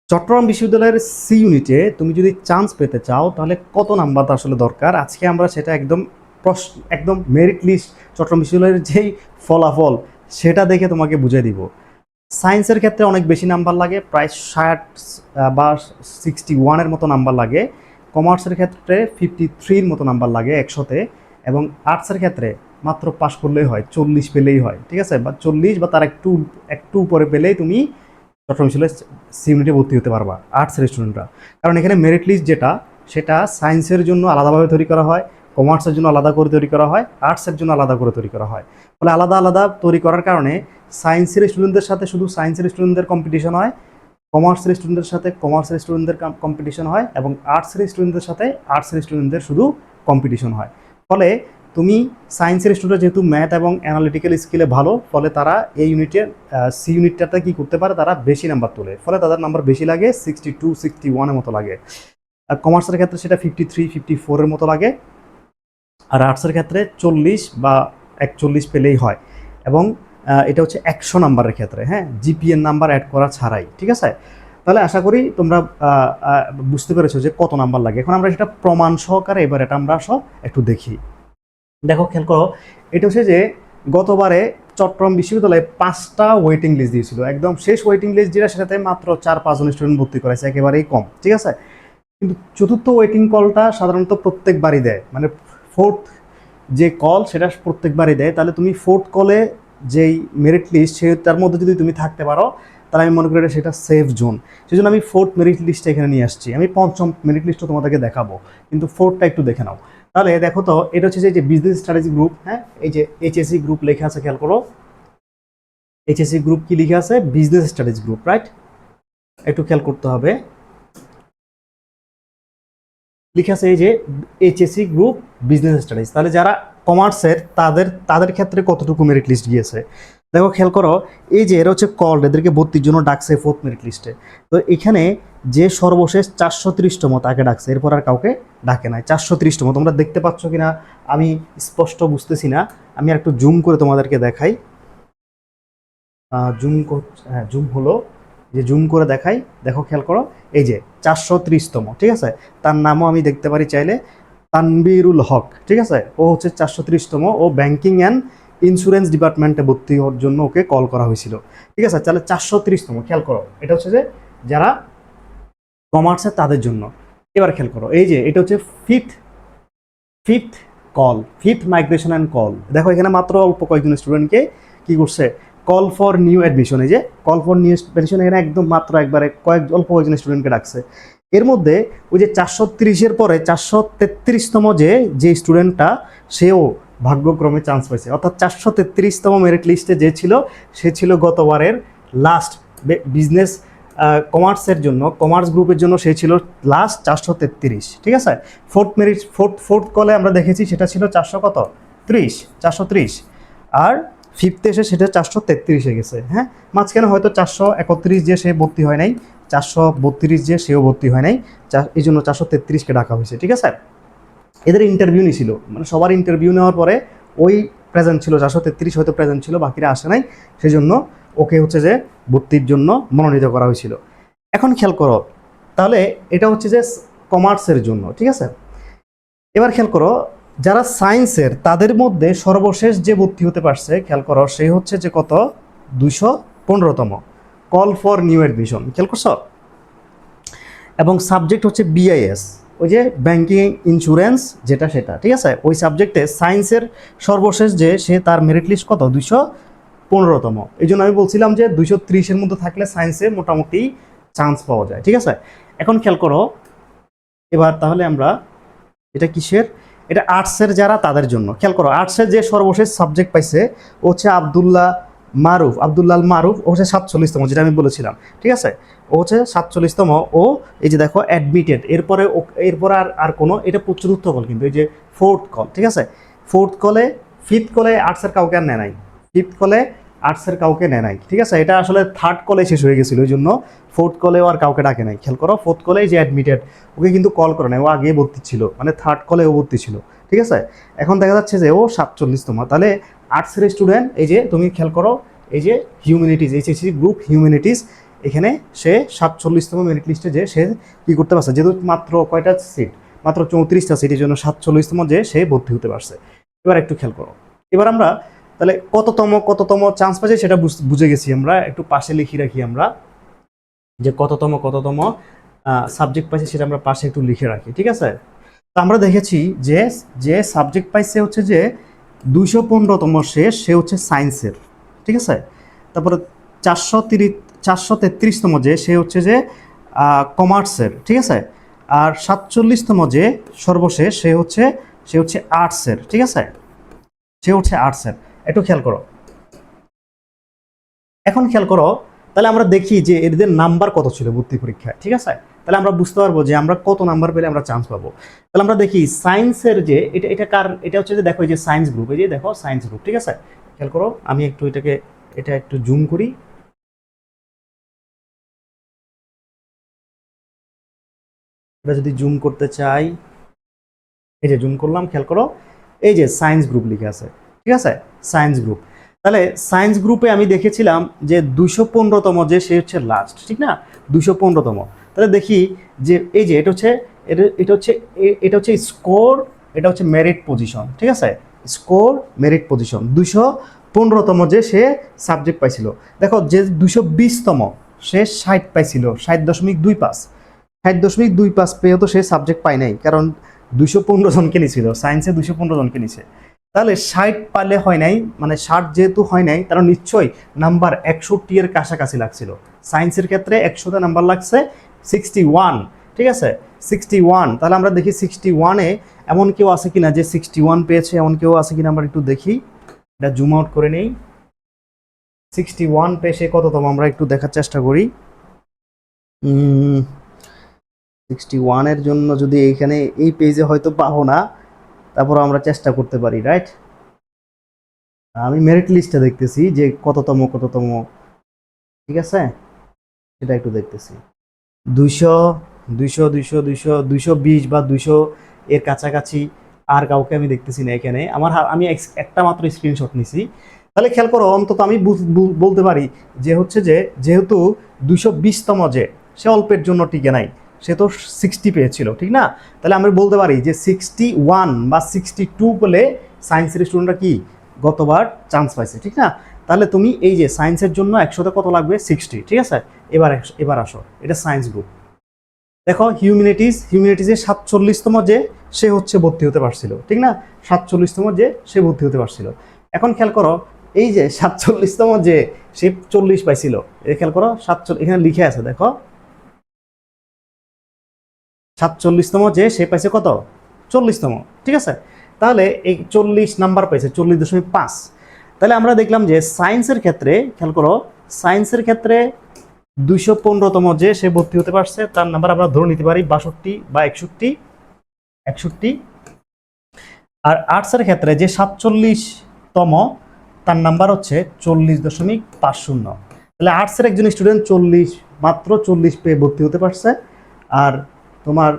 চট্টগ্রাম বিশ্ববিদ্যালয়ের সি ইউনিটে তুমি যদি চান্স পেতে চাও তাহলে কত নাম্বার আসলে দরকার আজকে আমরা সেটা একদম মেরিট লিস্ট চট্টগ্রাম বিশ্ববিদ্যালয়ের যেই ফলাফল সেটা দেখে তোমাকে বুঝিয়ে দিব। সায়েন্সের ক্ষেত্রে অনেক বেশি নাম্বার লাগে, প্রায় 60 বা 61-এর মতো নাম্বার লাগে। কমার্সের ক্ষেত্রে 53-র মতো নাম্বার লাগে 100-তে, এবং আর্টসের ক্ষেত্রে মাত্র পাস করলেই হয়, 40 পেলেই হয়, ঠিক আছে, বা 40 বা তার একটু একটু উপরে পেলেই তুমি চট্টগ্রাম বিশ্ববিদ্যালয়ে সি ইউনিটে ভর্তি হতে পারবা আর্টসের স্টুডেন্টরা। কারণ এখানে মেরিট লিস্ট যেটা সেটা সায়েন্সের জন্য আলাদাভাবে তৈরি করা হয়, কমার্সের জন্য আলাদা করে তৈরি করা হয়, আর্টসের জন্য আলাদা করে তৈরি করা হয়। ফলে আলাদা আলাদা তৈরি করার কারণে সায়েন্সের স্টুডেন্টদের সাথে শুধু সায়েন্সের স্টুডেন্টদের কম্পিটিশন হয়, কমার্সের স্টুডেন্টদের সাথে কমার্সের স্টুডেন্টদের কম্পিটিশন হয়, এবং আর্টসের স্টুডেন্টদের সাথে আর্টসের স্টুডেন্টদের শুধু কম্পিটিশন হয়। ফলে তুমি সায়েন্সের স্টুডেন্ট যেহেতু ম্যাথ এবং অ্যানালিটিক্যাল স্কিলে ভালো, ফলে তারা এই ইউনিটের সি ইউনিটটাতে কী করতে পারে, তারা বেশি নাম্বার তোলে, ফলে তাদের নাম্বার বেশি লাগে, 62 61-এর মতো লাগে। আর কমার্সের ক্ষেত্রে সেটা 53 54-এর মতো লাগে, আর আর্টসের ক্ষেত্রে 40 বা 41 পেলেই হয়। এবং এটা হচ্ছে 100 নাম্বারের ক্ষেত্রে, হ্যাঁ, জিপিএর নাম্বার অ্যাড করা ছাড়াই, ঠিক আছে। তাহলে আশা করি তোমরা বুঝতে পেরেছো যে কত নাম্বার লাগে। এখন আমরা সেটা প্রমাণ সহকারে এবার এটা আমরা সব একটু দেখি। দেখো, খেয়াল করো, এটা হচ্ছে যে গতবারে চট্টগ্রাম বিশ্ববিদ্যালয়ে 5টা ওয়েটিং লিস্ট দিয়েছিল, একদম শেষ ওয়েটিং লিস্ট যেটা সেটাতে মাত্র 4-5 জন স্টুডেন্ট ভর্তি করেছে, একেবারেই কম, ঠিক আছে। কিন্তু চতুর্থ ওয়েটিং কলটা সাধারণত প্রত্যেকবারই দেয়, মানে ফোর্থ যে কল সেটা প্রত্যেকবারই দেয়। তাহলে তুমি ফোর্থ কলে যেই মেরিট লিস্ট তার মধ্যে যদি তুমি থাকতে পারো তাহলে আমি মনে করি সেটা সেফ জোন। সেই জন্য আমি ফোর্থ মেরিট লিস্টটা এখানে নিয়ে আসছি। আমি পঞ্চম মেরিট লিস্টও তোমাদেরকে দেখাবো, কিন্তু ফোর্থটা একটু দেখে নাও। তাহলে দেখো তো, এটা হচ্ছে যে বিজনেস স্ট্র্যাটেজি গ্রুপ, হ্যাঁ, এই যে এইচএসসি গ্রুপ লেখা আছে, খেয়াল করো, এইচএসসি গ্রুপ কি লিখে আছে, বিজনেস স্ট্র্যাটেজি গ্রুপ, রাইট। একটু খেয়াল করতে হবে, লিখে আছে এই যে এইচএসসি গ্রুপ বিজনেস স্টাডিজ। তাহলে যারা কমার্সের তাদের ক্ষেত্রে কতটুকু মেরিট লিস্ট গিয়েছে দেখো, খেয়াল করো, এই যে এরা হচ্ছে কল, এদেরকে ভর্তির জন্য ডাকছে ফোর্থ মেরিট লিস্টে। তো এখানে যে সর্বশেষ 430তম তাকে ডাকছে, এরপর আর কাউকে ডাকে নাই। 430তম তোমরা দেখতে পাচ্ছ কিনা আমি স্পষ্ট বুঝতেছি না, আমি আর একটু জুম করে তোমাদেরকে দেখাই। হ্যাঁ, জুম হলো, যে জুম করে দেখাই। দেখো, খেয়াল করো, এই যে 430তম, ঠিক আছে। তার নামও আমি দেখতে পারি চাইলে, তানবীরুল হক, ঠিক আছে। ও হচ্ছে 430তম, ও ব্যাংকিং অ্যান্ড ইন্স্যুরেন্স ডিপার্টমেন্টে ভর্তি হওয়ার জন্য ওকে কল করা হয়েছিল, ঠিক আছে। তাহলে 430তম, খেয়াল করো, এটা হচ্ছে যে যারা কমার্সে তাদের জন্য। এবার খেয়াল করো, এই যে এটা হচ্ছে fifth call, fifth migration and call. দেখো, এখানে মাত্র অল্প কয়েকজন স্টুডেন্টকে কি করছে, কল ফর নিউ অ্যাডমিশন, এই যে কল ফর নিউ অ্যাডমিশন, এখানে একদম মাত্র একবারে অল্প কয়েকজন স্টুডেন্টকে ডাকছে। এর মধ্যে ওই যে 430-এর পরে 433তম যে স্টুডেন্টটা, সেও ভাগ্যক্রমে চান্স পাইছে, অর্থাৎ 433তম মেরিট লিস্টে যে ছিল সে ছিল গতবারের লাস্ট বিজনেস কমার্সের জন্য, কমার্স গ্রুপের জন্য সে ছিল লাস্ট 433, ঠিক আছে। ফোর্থ কলে আমরা দেখেছি সেটা ছিল 430, আর ফিফথে এসে সেটা 433-এ গেছে, হ্যাঁ। মাঝখানে হয়তো 431 যে সে ভর্তি হয় নাই, 432 যে সেও ভর্তি হয় নাই, এই জন্য 433-কে ডাকা হয়েছে, ঠিক আছে। এদের ইন্টারভিউ নিয়েছিল, মানে সবার ইন্টারভিউ নেওয়ার পরে ওই প্রেজেন্ট ছিল, 433 হয়তো প্রেজেন্ট ছিল, বাকিরা আসে নাই, সেই জন্য ওকে হচ্ছে যে ভর্তির জন্য মনোনীত করা হয়েছিল। এখন খেয়াল করো, তাহলে এটা হচ্ছে যে কমার্সের জন্য, ঠিক আছে। এবার খেয়াল করো, যারা সায়েন্সের তাদের মধ্যে সর্বশেষ যে ভর্তি হতে পারছে, খেয়াল করো, সেই হচ্ছে যে কত, 215তম কল ফর নিউ অ্যাডমিশন, খেয়াল করছো। এবং সাবজেক্ট হচ্ছে বিআইএস, ওই যে ব্যাংকিং ইন্স্যুরেন্স যেটা সেটা, ঠিক আছে। ওই সাবজেক্টে সায়েন্সের সর্বশেষ যে সে তার মেরিট লিস্ট কত, 215তম। এই জন্য আমি বলছিলাম যে 230-এর মধ্যে থাকলে সায়েন্সে মোটামুটি চান্স পাওয়া যায়, ঠিক আছে। এখন খেয়াল করো, এবার তাহলে আমরা এটা কিসের, এটা আর্টসের যারা তাদের জন্য। খেয়াল করো, আর্টসের যে সর্বশেষ সাবজেক্ট পাইছে ও হচ্ছে আবদুল্লাহ মারুফ, ও হচ্ছে 47তম, যেটা আমি বলেছিলাম, ঠিক আছে। ও হচ্ছে 47তম। ও এই যে দেখো অ্যাডমিটেড, এরপরে আর কোনো, এটা চতুর্থ কল, কিন্তু এই যে ফোর্থ কল, ঠিক আছে। ফিফথ কলে আর্টসের কাউকে আর নেয় নাই, ফিফথ কলে আর্টসের কাউকে নেয় নাই, ঠিক আছে। এটা আসলে থার্ড কলে শেষ হয়ে গেছিলো, ওই জন্য ফোর্থ কলেও আর কাউকে ডাকে নাই। খেয়াল করো, ফোর্থ কলে যে অ্যাডমিটেড, ওকে কিন্তু কল করে নাই, ও আগেই ভর্তি ছিল, মানে থার্ড কলে ও ভর্তি ছিল, ঠিক আছে। এখন দেখা যাচ্ছে যে ও 47তম। তাহলে আর্টসের স্টুডেন্ট, এই যে তুমি খেয়াল করো, এই যে হিউম্যানিটিজ, এইচএসসি গ্রুপ হিউম্যানিটিজ, এখানে সে 47তম মেরিট লিস্টে যে সে কী করতে পারছে, যেহেতু মাত্র কয়টা সিট, মাত্র 34টা সিট, এই জন্য 47তম যে সে ভর্তি হতে পারছে। এবার একটু খেয়াল করো, এবার আমরা তাহলে কততম চান্স পাচ্ছি সেটা বুঝে গেছি আমরা। একটু পাশে লিখে রাখি আমরা যে কততম সাবজেক্ট পাইছে সেটা আমরা পাশে একটু লিখে রাখি, ঠিক আছে। তো আমরা দেখেছি যে যে সাবজেক্ট পাইছে হচ্ছে যে 215তম সে হচ্ছে সায়েন্সের, ঠিক আছে। তারপরে 433তম যে সে হচ্ছে যে কমার্সের, ঠিক আছে। আর 47তম যে সর্বশেষ সে হচ্ছে আর্টসের, ঠিক আছে, সে হচ্ছে আর্টসের। একটু খেয়াল করো, এখন খেয়াল করো, তাহলে আমরা দেখি যে এদের নাম্বার কত ছিল ভর্তি পরীক্ষায়, ঠিক আছে। তাহলে আমরা বুঝতে পারবো যে আমরা কত নাম্বার পেলে আমরা চান্স পাবো। তাহলে আমরা দেখি সায়েন্সের যে এটা হচ্ছে যে দেখো এই যে সায়েন্স গ্রুপ, এই যে দেখো সায়েন্স গ্রুপ, ঠিক আছে। খেয়াল করো, আমি একটু এটা একটু জুম করি। এটা যদি জুম করতে চাই, এই যে জুম করলাম, খেয়াল করো এই যে সায়েন্স গ্রুপ লিখে আছে, ঠিক আছে, সায়েন্স গ্রুপ। তাহলে সায়েন্স গ্রুপে আমি দেখেছিলাম যে 215তম যে সে হচ্ছে লাস্ট, ঠিক না, 215তম। তাহলে দেখি যে এই যে এটা হচ্ছে স্কোর, এটা হচ্ছে মেরিট পজিশন, ঠিক আছে, স্কোর মেরিট পজিশন 215তম যে সে সাবজেক্ট পাইছিল। দেখো যে 220তম সে 60 পাইছিল, 60.25, 60.25 পেয়েও তো সে সাবজেক্ট পায় নাই, কারণ 215 জনকে নিছিল, সায়েন্সে 215 জনকে নিছে। তাহলে 60 পারলে হয় নাই, মানে 60 যেহেতু হয় নাই, তার নিশ্চয়ই নাম্বার 61 এর কাছাকাছি লাগছিল। সায়েন্সের ক্ষেত্রে 100তে নাম্বার লাগছে 61, ঠিক আছে, 61। তাহলে আমরা দেখি 61-এ এমন কেউ আছে কিনা যে 61 পেয়েছে, এমন কেউ আছে কিনা আমরা একটু দেখি। এটা জুম আউট করে নেই। 61 পেয়ে সে কততম আমরা একটু দেখার চেষ্টা করি। 61-এর জন্য যদি এইখানে এই পেজে হয়তো পাবো না, তারপর আমরা চেষ্টা করতে পারি, রাইট। আমি মেরিট লিস্টে দেখতেছি যে কততম, ঠিক আছে, সেটা একটু দেখতেছি। 200, 200, 200, 200, 220 বা 200 এর কাছাকাছি আর কাউকে আমি দেখতেছি না এখানে। আমি একটা মাত্র স্ক্রিনশট নিছি। তাহলে খেয়াল করো, অন্তত আমি বলতে পারি যে হচ্ছে যে যেহেতু 220তম যে সে অল্পের জন্য টিকে নাই, সে তো 60 পেয়েছিল, ঠিক না। তাহলে আমি বলতে পারি যে 61 বা 62 পেলে সায়েন্সের স্টুডেন্টরা কি গতবার চান্স পাইছে, ঠিক না। তাহলে তুমি এই যে সায়েন্সের জন্য 100তে কত লাগবে, 60, ঠিক আছে। এবার আসো, এটা সায়েন্স গ্রুপ। দেখো হিউম্যানিটিজে 47তম যে সে হচ্ছে ভর্তি হতে পারছিল, ঠিক না, 47তম যে সে ভর্তি হতে পারছিল। এখন খেয়াল করো, এই যে 47তম যে সে 40 পাইছিল, খেয়াল করো 47 এখানে লিখে আছে, দেখো 47তম যে সে পাইছে কত, 40তম, ঠিক আছে। তাহলে এই 40 নাম্বার পাইছে, 40.5। তাহলে আমরা দেখলাম যে সায়েন্সের ক্ষেত্রে খেয়াল করো, সায়েন্সের ক্ষেত্রে 215তম যে সে ভর্তি হতে পারছে, তার নাম্বার আমরা ধরে নিতে পারি 62 বা 61। আর আর্টসের ক্ষেত্রে যে 47তম, তার নাম্বার হচ্ছে 40.50। তাহলে আর্টসের একজন স্টুডেন্ট মাত্র 40 পেয়ে ভর্তি হতে পারছে। আর তোমার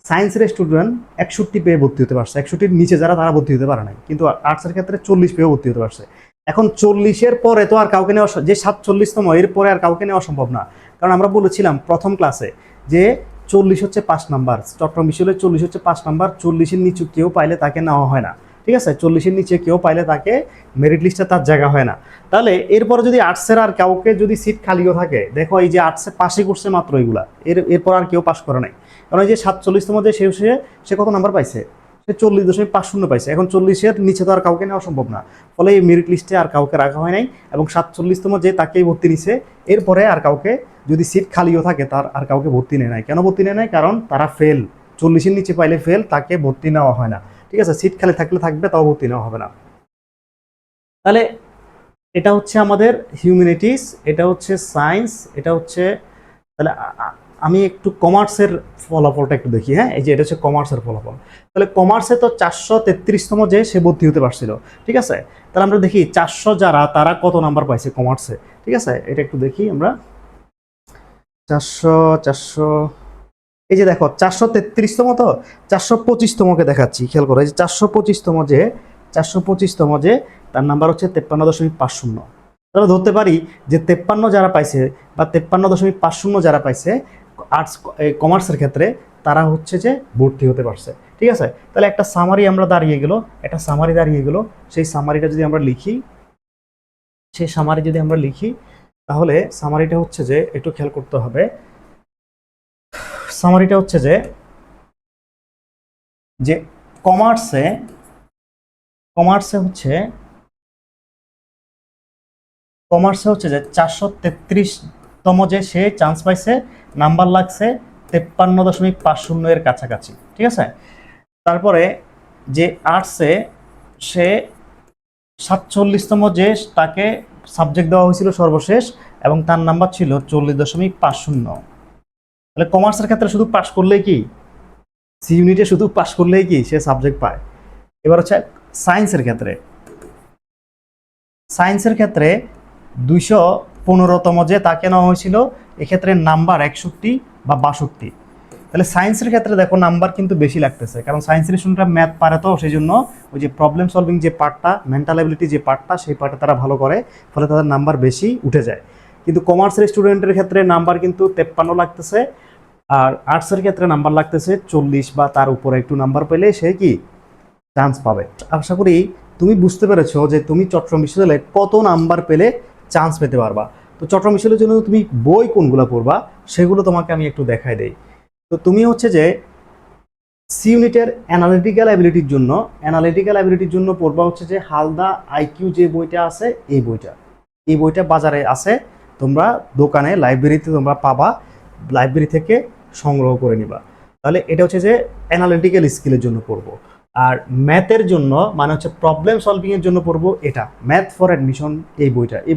সায়েন্সের স্টুডেন্ট 61 পেয়ে ভর্তি হতে পারছে, 61-এর নিচে যারা তারা ভর্তি হতে পারে নাই, কিন্তু আর্টসের ক্ষেত্রে 40 পেয়ে ভর্তি হতে পারছে। এখন 40-এর পরে তো আর কাউকে নেওয়া, যে 47তম এর পরে আর কাউকে নেওয়া সম্ভব না, কারণ আমরা বলেছিলাম প্রথম ক্লাসে যে 40 হচ্ছে 5 নাম্বার, চট্টগ্রাম বিশ্ববিদ্যালয়ে 40 হচ্ছে 5 নাম্বার, 40-এর নিচে কেউ পাইলে তাকে নেওয়া হয় না, ঠিক আছে, 40-এর নিচে কেউ পাইলে তাকে মেরিট লিস্টে তার জায়গা হয় না। তাহলে এরপরে যদি আর্টসের আর কাউকে যদি সিট খালিও থাকে, দেখো এই যে আর্টসে পাশে করছে মাত্র এইগুলা, এরপর আর কেউ পাস করে নাই, কারণ এই যে 47তম যে সে কত নাম্বার পাইছে, সে 40.50 পাইছে। এখন 40-এর নিচে তো আর কাউকে নেওয়া সম্ভব না, ফলে এই মেরিট লিস্টে আর কাউকে রাখা হয় নাই, এবং 47তম যে তাকেই ভর্তি নিছে। এরপরে আর কাউকে যদি সিট খালিও থাকে তার আর কাউকে ভর্তি নেয় নাই। কেন ভর্তি নেয় নাই? কারণ তারা ফেল, 40-এর নিচে পাইলে ফেল, তাকে ভর্তি নেওয়া হয় না, ঠিক আছে। সিট খালি থাকলে থাকবে, তাও ভর্তি নেওয়া হবে না। তাহলে এটা হচ্ছে আমাদের হিউম্যানিটিস, এটা হচ্ছে সায়েন্স, এটা হচ্ছে, তাহলে আমি একটু কমার্সের ফলাফলটা একটু দেখি। হ্যাঁ, এই যে এটা হচ্ছে কমার্সের ফলাফল। তাহলে কমার্সে তো 433তম যে সে ভর্তি হতে পারছিল, ঠিক আছে। তাহলে আমরা দেখি 400 যারা, তারা কত নাম্বার পাইছে কমার্সে, ঠিক আছে, এটা একটু দেখি আমরা। 400, এই যে দেখো 433তম, তো 425তমকে দেখাচ্ছি, খেয়াল করো, এই যে 425তম যে তার নাম্বার হচ্ছে 53.50। আমরা ধরতে পারি যে 53 যারা পাইছে বা 53.50 যারা পাইছে আর্টস কমার্সের ক্ষেত্রে, তারা হচ্ছে যে ভর্তি হতে পারছে। ঠিক আছে, তাহলে একটা সামারি আমরা দাঁড়িয়ে গেল, একটা সামারি দাঁড়িয়ে গেল। সেই সামারিটা যদি আমরা লিখি, তাহলে সামারিটা হচ্ছে যে, একটু খেয়াল করতে হবে, সামারিটা হচ্ছে যে যে কমার্সে হচ্ছে যে 433তম যে সে চান্স পাইছে, নাম্বার লাগছে 53.50 এর কাছাকাছি। ঠিক আছে, তারপরে যে আর্টসে সে 47তম যে তাকে সাবজেক্ট দেওয়া হয়েছিল সর্বশেষ, এবং তার নাম্বার ছিল 40.50। তাহলে কমার্সের ক্ষেত্রে শুধু পাশ করলেই কি, সি ইউনিটে শুধু পাশ করলেই কি সে সাবজেক্ট পায়। এবার হচ্ছে সায়েন্সের ক্ষেত্রে, 215তম যে তাকে নেওয়া হয়েছিল, এক্ষেত্রে নাম্বার 61 বা 62। তাহলে সায়েন্সের ক্ষেত্রে দেখো নাম্বার কিন্তু বেশি লাগতেছে, কারণ সায়েন্সের স্টুডেন্টরা ম্যাথ পারে, তো সেই জন্য ওই যে প্রবলেম সলভিং যে পার্টটা, মেন্টাল অ্যাবিলিটি যে পার্টটা, সেই পার্টে তারা ভালো করে, ফলে তাদের নাম্বার বেশি উঠে যায়। কিন্তু কমার্সের স্টুডেন্টের ক্ষেত্রে নাম্বার কিন্তু 53 লাগতেছে, আর আর্টসের ক্ষেত্রে নাম্বার লাগতেছে 40 বা তার উপরে একটু নাম্বার পেলে সে কি চান্স পাবে। আশা করি তুমি বুঝতে পেরেছো যে তুমি চট্টগ্রাম বিশ্ববিদ্যালয়ে কত নাম্বার পেলে চান্স পেতে পারবা। তো চট্টগ্রাম বিশ্ববিদ্যালয়ের জন্য তুমি বই কোনগুলো পড়বা সেগুলো তোমাকে আমি একটু দেখাই দেই। তো তুমি হচ্ছে যে সি ইউনিটের অ্যানালিটিক্যাল অ্যাবিলিটির জন্য পড়বা হচ্ছে যে হালদা আইকিউ যে বইটা আছে, এই বইটা বাজারে আছে, তোমরা দোকানে লাইব্রেরিতে তোমরা পাবা, লাইব্রেরি থেকে সংগ্রহ করে নিবা। তাহলে এটা হচ্ছে যে অ্যানালিটিক্যাল স্কিলের জন্য পড়বো। আর ম্যাথের জন্য মানে হচ্ছে প্রবলেম সলভিং এর জন্য পড়বো এটা ম্যাথ ফর অ্যাডমিশন, এই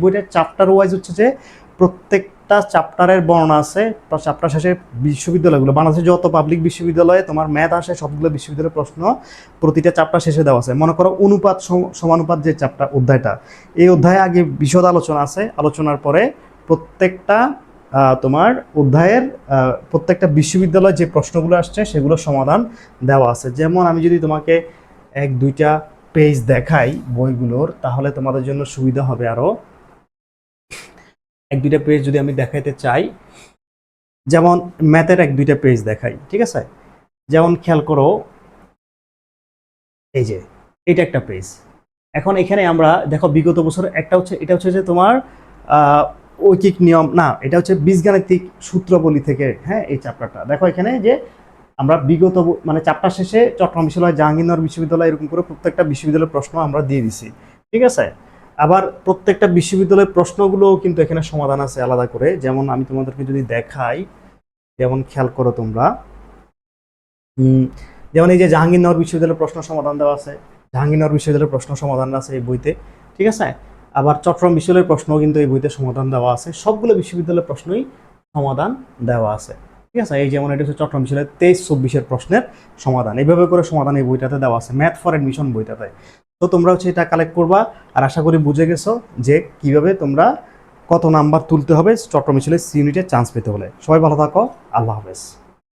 বইটা চ্যাপ্টার ওয়াইজ হচ্ছে যে প্রত্যেকটা চ্যাপ্টারের বর্ণনা আছে। চ্যাপ্টার শেষে বিশ্ববিদ্যালয়গুলো, বাংলাদেশের যত পাবলিক বিশ্ববিদ্যালয়ে তোমার ম্যাথ আসে সবগুলো বিশ্ববিদ্যালয়ের প্রশ্ন প্রতিটা চ্যাপ্টার শেষে দেওয়া আছে। মনে করো অনুপাত সমানুপাত যে চ্যাপ্টার অধ্যায়টা, এই অধ্যায়ে আগে বিশদ আলোচনা আছে, আলোচনার পরে প্রত্যেকটা তোমার অধ্যায়ের প্রত্যেকটা বিশ্ববিদ্যালয়ে যে প্রশ্নগুলো আসছে সেগুলোর সমাধান দেওয়া আছে। যেমন আমি যদি তোমাকে 1-2টা পেজ দেখাই বইগুলোর, তাহলে তোমাদের জন্য সুবিধা হবে আরও। 1-2টা পেজ যদি আমি দেখাইতে চাই, যেমন ম্যাথের 1-2টা পেজ দেখাই, ঠিক আছে? যেমন খেয়াল করো, এই যে এটা একটা পেজ। এখন এখানে আমরা দেখো বিগত বছর এটা হচ্ছে যে তোমার ঐকিক নিয়ম না, এটা হচ্ছে বীজগাণিতিক সূত্রাবলী থেকে, হ্যাঁ এই চ্যাপ্টারটা দেখো। এখানে যে আমরা বিগত মানে চ্যাপ্টার শেষে চট্টগ্রাম বিশ্ববিদ্যালয়, জাহাঙ্গীরনগর বিশ্ববিদ্যালয়, এরকম করে প্রত্যেকটা বিশ্ববিদ্যালয়ের প্রশ্ন আমরা দিয়ে দিছি, ঠিক আছে? আবার প্রত্যেকটা বিশ্ববিদ্যালয়ের প্রশ্নগুলোও কিন্তু এখানে সমাধান আছে আলাদা করে। যেমন আমি তোমাদেরকে যদি দেখাই, যেমন খেয়াল করো তোমরা, যেমন এই যে জাহাঙ্গীরনগর বিশ্ববিদ্যালয়ের প্রশ্ন সমাধান দেওয়া আছে, জাহাঙ্গীরনগর বিশ্ববিদ্যালয়ের প্রশ্ন সমাধান আছে এই বইতে, ঠিক আছে? আবার চট্টগ্রাম বিশ্ববিদ্যালয়ের প্রশ্নও কিন্তু এই বইতে সমাধান দেওয়া আছে। সবগুলো বিশ্ববিদ্যালয়ের প্রশ্নই সমাধান দেওয়া আছে, ঠিক আছে? এই যেমন এটা হচ্ছে চট্টগ্রাম বিশ্ববিদ্যালয়ের 23-24 প্রশ্নের সমাধান, এইভাবে করে সমাধান এই বইটাতে দেওয়া আছে, ম্যাথ ফর অ্যাডমিশন বইটাতে। তো তোমরা হচ্ছে এটা কালেক্ট করবা, আর আশা করি বুঝে গেছো যে কিভাবে তোমরা কত নাম্বার তুলতে হবে চট্টগ্রাম বিশ্ববিদ্যালয়ের সি ইউনিটে চান্স পেতে হলে। সবাই ভালো থাকো, আল্লাহ হাফেজ।